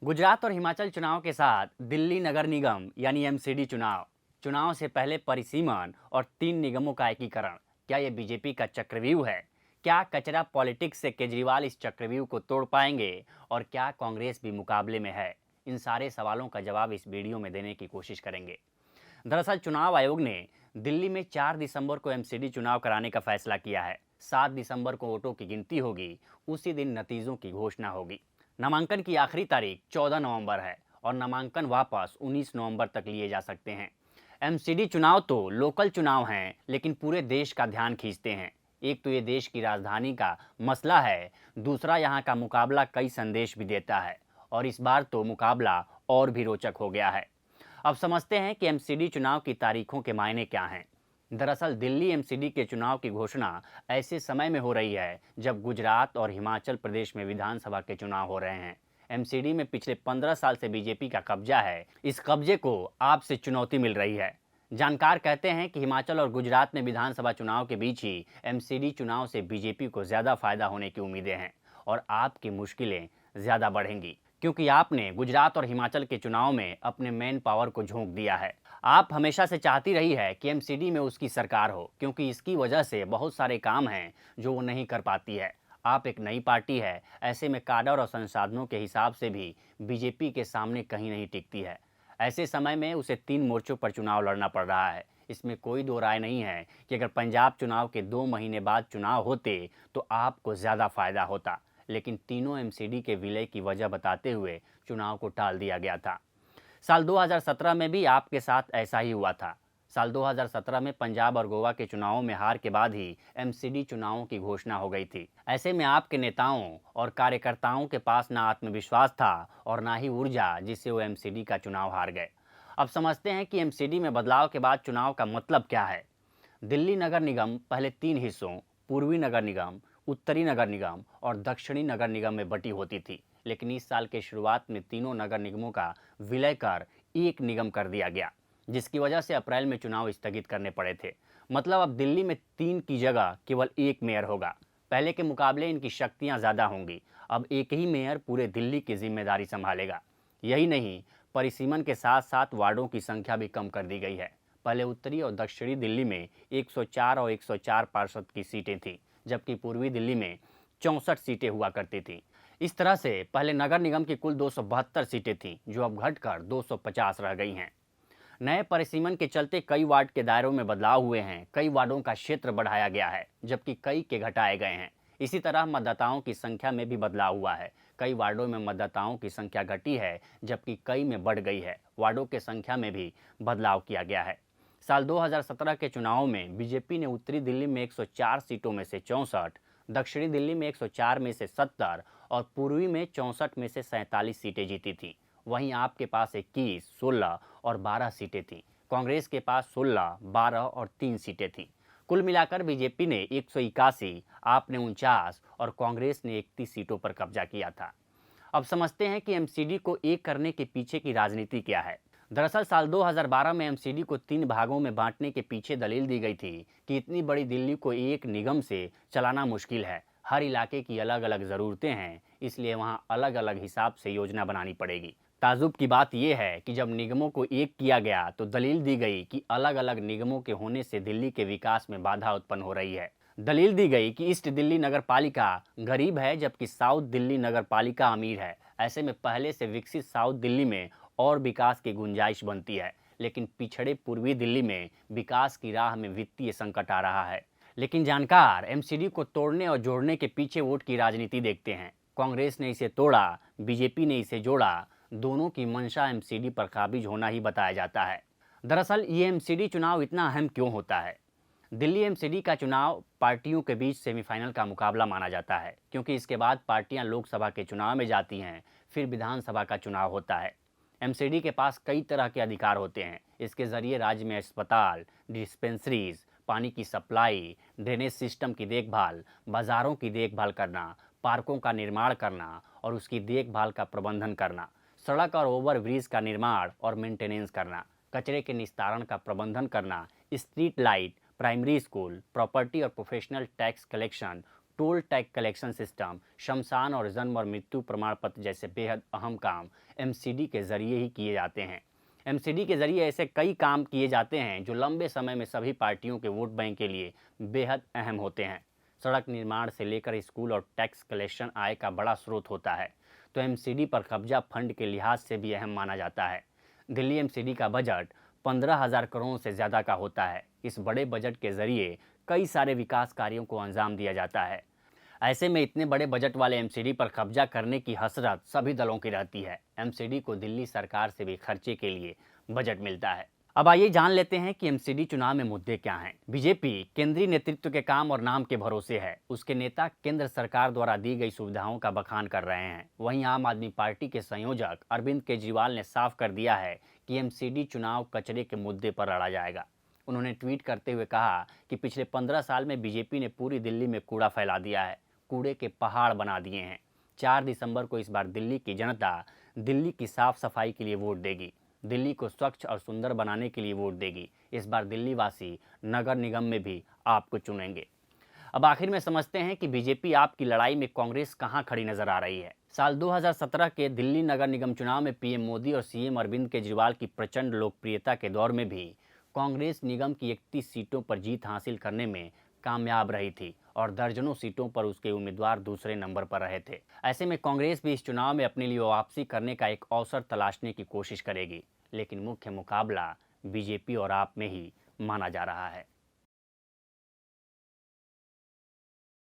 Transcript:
गुजरात और हिमाचल चुनाव के साथ दिल्ली नगर निगम यानी एमसीडी चुनाव चुनाव से पहले परिसीमन और 3 निगमों का एकीकरण, क्या ये बीजेपी का चक्रव्यूह है? क्या कचरा पॉलिटिक्स से केजरीवाल इस चक्रव्यूह को तोड़ पाएंगे और क्या कांग्रेस भी मुकाबले में है? इन सारे सवालों का जवाब इस वीडियो में देने की कोशिश करेंगे। दरअसल चुनाव आयोग ने दिल्ली में 4 दिसंबर को एमसीडी चुनाव कराने का फैसला किया है। 7 दिसंबर को वोटों की गिनती होगी, उसी दिन नतीजों की घोषणा होगी। नामांकन की आखिरी तारीख 14 नवंबर है और नामांकन वापस 19 नवंबर तक लिए जा सकते हैं। एमसीडी चुनाव तो लोकल चुनाव हैं, लेकिन पूरे देश का ध्यान खींचते हैं। एक तो ये देश की राजधानी का मसला है, दूसरा यहाँ का मुकाबला कई संदेश भी देता है और इस बार तो मुकाबला और भी रोचक हो गया है। अब समझते हैं कि एमसीडी चुनाव की तारीखों के मायने क्या हैं। दरअसल दिल्ली एमसीडी के चुनाव की घोषणा ऐसे समय में हो रही है जब गुजरात और हिमाचल प्रदेश में विधानसभा के चुनाव हो रहे हैं। एमसीडी में पिछले 15 साल से बीजेपी का कब्जा है। इस कब्जे को आपसे चुनौती मिल रही है। जानकार कहते हैं कि हिमाचल और गुजरात में विधानसभा चुनाव के बीच ही एमसीडी चुनाव से बीजेपी को ज़्यादा फायदा होने की उम्मीदें हैं और आपकी मुश्किलें ज़्यादा बढ़ेंगी, क्योंकि आपने गुजरात और हिमाचल के चुनाव में अपने मैन पावर को झोंक दिया है। आप हमेशा से चाहती रही है कि एमसीडी में उसकी सरकार हो, क्योंकि इसकी वजह से बहुत सारे काम हैं जो वो नहीं कर पाती है। आप एक नई पार्टी है, ऐसे में काडर और संसाधनों के हिसाब से भी बीजेपी के सामने कहीं नहीं टिकती है। ऐसे समय में उसे 3 मोर्चों पर चुनाव लड़ना पड़ रहा है। इसमें कोई दो राय नहीं है कि अगर पंजाब चुनाव के 2 महीने बाद चुनाव होते तो आपको ज़्यादा फायदा होता, लेकिन तीनों एमसीडी के विलय की वजह बताते हुए चुनाव को टाल दिया गया था। साल 2017 में भी आपके साथ ऐसा ही हुआ था। साल 2017 में पंजाब और गोवा के चुनावों में हार के बाद ही एमसीडी चुनावों की घोषणा हो गई थी। ऐसे में आपके नेताओं और कार्यकर्ताओं के पास ना आत्मविश्वास था और ना ही ऊर्जा, जिससे वो एमसीडी का चुनाव हार गए। अब समझते हैं कि एमसीडी में बदलाव के बाद चुनाव का मतलब क्या है। दिल्ली नगर निगम पहले 3 हिस्सों पूर्वी नगर निगम, उत्तरी नगर निगम और दक्षिणी नगर निगम में बटी होती थी, लेकिन इस साल के शुरुआत में तीनों नगर निगमों का विलय कर एक निगम कर दिया गया, जिसकी वजह से अप्रैल में चुनाव स्थगित करने पड़े थे। मतलब अब दिल्ली में 3 की जगह केवल एक मेयर होगा। पहले के मुकाबले इनकी शक्तियां ज़्यादा होंगी। अब एक ही मेयर पूरे दिल्ली की जिम्मेदारी संभालेगा। यही नहीं, परिसीमन के साथ साथ वार्डों की संख्या भी कम कर दी गई है। पहले उत्तरी और दक्षिणी दिल्ली में 104 और 104 पार्षद की सीटें थीं, जबकि पूर्वी दिल्ली में 64 सीटें हुआ करती थीं। इस तरह से पहले नगर निगम की कुल 272 सीटें थीं, जो अब घटकर 250 रह गई हैं। नए परिसीमन के चलते कई वार्ड के दायरों में बदलाव हुए हैं। कई वार्डों का क्षेत्र बढ़ाया गया है, जबकि कई के घटाए गए हैं। इसी तरह मतदाताओं की संख्या में भी बदलाव हुआ है। कई वार्डों में मतदाताओं की संख्या घटी है, जबकि कई में बढ़ गई है। वार्डों की संख्या में भी बदलाव किया गया है। साल 2017 के चुनावों में बीजेपी ने उत्तरी दिल्ली में 104 सीटों में से 64, दक्षिणी दिल्ली में 104 में से 70 और पूर्वी में 64 में से 47 सीटें जीती थीं। वहीं आपके पास 21, 16 और 12 सीटें थीं। कांग्रेस के पास 16, 12 और 3 सीटें थीं। कुल मिलाकर बीजेपी ने 181, आपने 49 और कांग्रेस ने 31 सीटों पर कब्जा किया था। अब समझते हैं कि एमसीडी को एक करने के पीछे की राजनीति क्या है। दरअसल साल 2012 में एमसीडी को 3 भागों में बांटने के पीछे दलील दी गई थी कि इतनी बड़ी दिल्ली को एक निगम से चलाना मुश्किल है। हर इलाके की अलग अलग ज़रूरतें हैं, इसलिए वहाँ अलग अलग हिसाब से योजना बनानी पड़ेगी। ताजुब की बात यह है कि जब निगमों को एक किया गया तो दलील दी गई कि अलग अलग निगमों के होने से दिल्ली के विकास में बाधा उत्पन्न हो रही है। दलील दी गई कि ईस्ट दिल्ली नगर पालिका गरीब है, जबकि साउथ दिल्ली नगर पालिका अमीर है। ऐसे में पहले से विकसित साउथ दिल्ली में और विकास की गुंजाइश बनती है, लेकिन पिछड़े पूर्वी दिल्ली में विकास की राह में वित्तीय संकट आ रहा है। लेकिन जानकार एमसीडी को तोड़ने और जोड़ने के पीछे वोट की राजनीति देखते हैं। कांग्रेस ने इसे तोड़ा, बीजेपी ने इसे जोड़ा। दोनों की मंशा एमसीडी पर काबिज होना ही बताया जाता है। दरअसल ये एमसीडी चुनाव इतना अहम क्यों होता है? दिल्ली एमसीडी का चुनाव पार्टियों के बीच सेमीफाइनल का मुकाबला माना जाता है, क्योंकि इसके बाद पार्टियां लोकसभा के चुनाव में जाती हैं, फिर विधानसभा का चुनाव होता है। एमसीडी के पास कई तरह के अधिकार होते हैं। इसके जरिए राज्य में अस्पताल, डिस्पेंसरीज, पानी की सप्लाई, ड्रेनेज सिस्टम की देखभाल, बाजारों की देखभाल करना, पार्कों का निर्माण करना और उसकी देखभाल का प्रबंधन करना, सड़क और ओवरब्रिज का निर्माण और मेंटेनेंस करना, कचरे के निस्तारण का प्रबंधन करना, street light, primary school, property और professional tax collection, toll tax collection system, शमशान और जन्म और मृत्यु प्रमाण पत्र जैसे बेहद अहम काम एमसीडी के जरिए ही किए जाते हैं। एमसीडी के जरिए ऐसे कई काम किए जाते हैं जो लंबे समय में सभी पार्टियों के वोट बैंक के लिए बेहद अहम होते हैं। सड़क निर्माण से लेकर स्कूल और टैक्स कलेक्शन आय का बड़ा स्रोत होता है, तो एमसीडी पर कब्जा फंड के लिहाज से भी अहम माना जाता है। दिल्ली एमसीडी का बजट 15,000 करोड़ से ज़्यादा का होता है। इस बड़े बजट के जरिए कई सारे विकास कार्यों को अंजाम दिया जाता है। ऐसे में इतने बड़े बजट वाले एमसीडी पर कब्जा करने की हसरत सभी दलों की रहती है। एमसीडी को दिल्ली सरकार से भी खर्चे के लिए बजट मिलता है। अब आइए जान लेते हैं कि एमसीडी चुनाव में मुद्दे क्या हैं। बीजेपी केंद्रीय नेतृत्व के काम और नाम के भरोसे है। उसके नेता केंद्र सरकार द्वारा दी गई सुविधाओं का बखान कर रहे हैं। वहीं आम आदमी पार्टी के संयोजक अरविंद केजरीवाल ने साफ कर दिया है कि एमसीडी चुनाव कचरे के मुद्दे पर लड़ा जाएगा। उन्होंने ट्वीट करते हुए कहा कि पिछले 15 साल में बीजेपी ने पूरी दिल्ली में कूड़ा फैला दिया है, कूड़े के पहाड़ बना दिए हैं। 4 दिसंबर को इस बार दिल्ली की जनता दिल्ली की साफ सफाई के लिए वोट देगी, दिल्ली को स्वच्छ और सुंदर बनाने के लिए वोट देगी। इस बार दिल्ली वासी नगर निगम में भी आपको चुनेंगे। अब आखिर में समझते हैं कि बीजेपी आपकी लड़ाई में कांग्रेस कहां खड़ी नजर आ रही है। साल 2017 के दिल्ली नगर निगम चुनाव में पीएम मोदी और सीएम अरविंद केजरीवाल की प्रचंड लोकप्रियता के दौर में भी कांग्रेस निगम की 31 सीटों पर जीत हासिल करने में कामयाब रही थी और दर्जनों सीटों पर उसके उम्मीदवार दूसरे नंबर पर रहे थे। ऐसे में कांग्रेस भी इस चुनाव में अपने लिए वापसी करने का एक अवसर तलाशने की कोशिश करेगी, लेकिन मुख्य मुकाबला बीजेपी और आप में ही माना जा रहा है।